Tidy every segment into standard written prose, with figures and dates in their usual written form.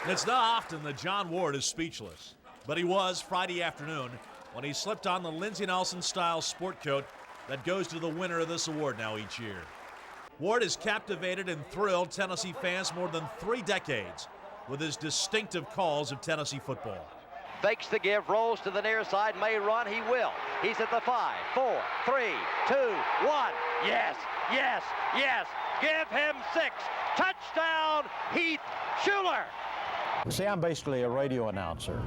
It's not often that John Ward is speechless, but he was Friday afternoon when he slipped on the Lindsey Nelson style sport coat that goes to the winner of this award now each year. Ward has captivated and thrilled Tennessee fans more than 3 decades with his distinctive calls of Tennessee football. Fakes the give, rolls to the near side, may run, he will. He's at the 5, 4, 3, 2, 1. Yes, yes, yes. Give him 6. Touchdown, Heath Schuler. See, I'm basically a radio announcer,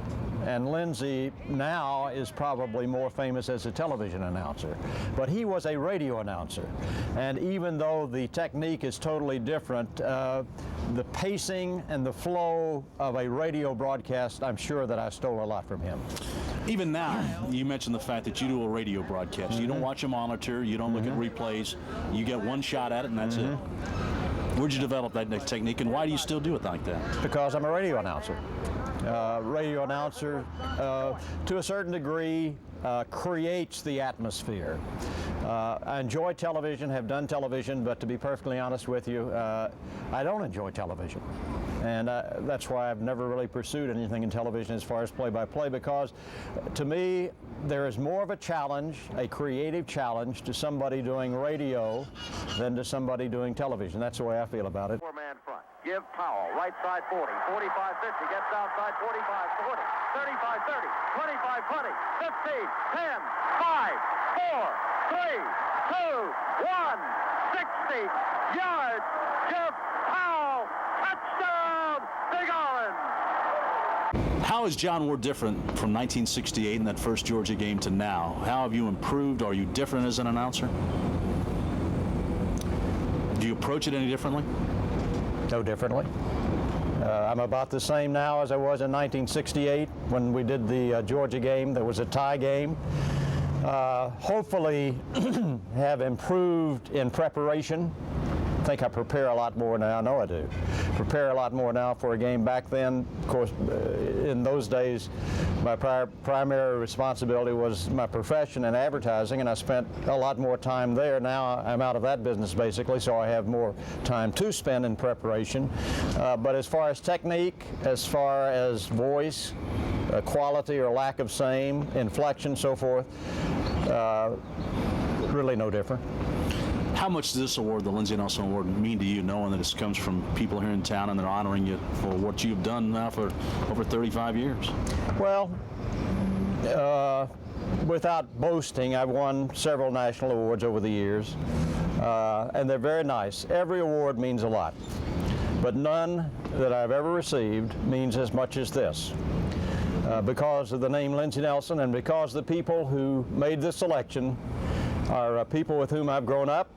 and Lindsey now is probably more famous as a television announcer, but he was a radio announcer, and even though the technique is totally different, the pacing and the flow of a radio broadcast, I'm sure that I stole a lot from him. Even now, you mentioned the fact that you do a radio broadcast. You don't watch a monitor, you don't look at replays, you get one shot at it and that's it. Where'd you develop that technique, and why do you still do it like that? Because I'm a radio announcer. Radio announcer, to a certain degree, creates the atmosphere. I enjoy television, have done television, but to be perfectly honest with you, I don't enjoy television. And that's why I've never really pursued anything in television as far as play-by-play, because to me, there is more of a challenge, a creative challenge, to somebody doing radio than to somebody doing television. That's the way I feel about it. 4-man front. Give Powell, right side 40, 45, 50, gets outside 45, 40, 35, 30, 25, 20, 15, 10, 5, 4, 3, 2, 1, 60 yards. Jeff Powell, touchdown, Big Island. How is John Ward different from 1968 in that first Georgia game to now? How have you improved? Are you different as an announcer? Do you approach it any differently? No differently. I'm about the same now as I was in 1968 when we did the Georgia game. That was a tie game. Hopefully have improved in preparation. I think I prepare a lot more now. I know I do. Prepare a lot more now for a game. Back then, of course, in those days, my primary responsibility was my profession in advertising, and I spent a lot more time there. Now I'm out of that business basically, so I have more time to spend in preparation. But as far as technique, as far as voice, quality or lack of same, inflection, so forth, really no different. How much does this award, the Lindsey Nelson Award, mean to you, knowing that it comes from people here in town and they're honoring you for what you've done now for over 35 years? Well, without boasting, I've won several national awards over the years, and they're very nice. Every award means a lot, but none that I've ever received means as much as this. Because of the name Lindsey Nelson, and because the people who made this selection are people with whom I've grown up,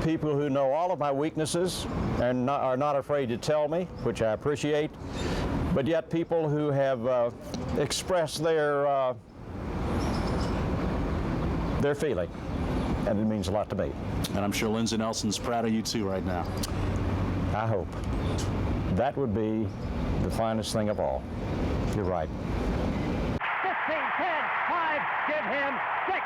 people who know all of my weaknesses and are not afraid to tell me, which I appreciate, but yet people who have expressed their feeling, and it means a lot to me. And I'm sure Lindsey Nelson's proud of you too right now. I hope. That would be the finest thing of all. You're right. 15, 10, 5, give him 6.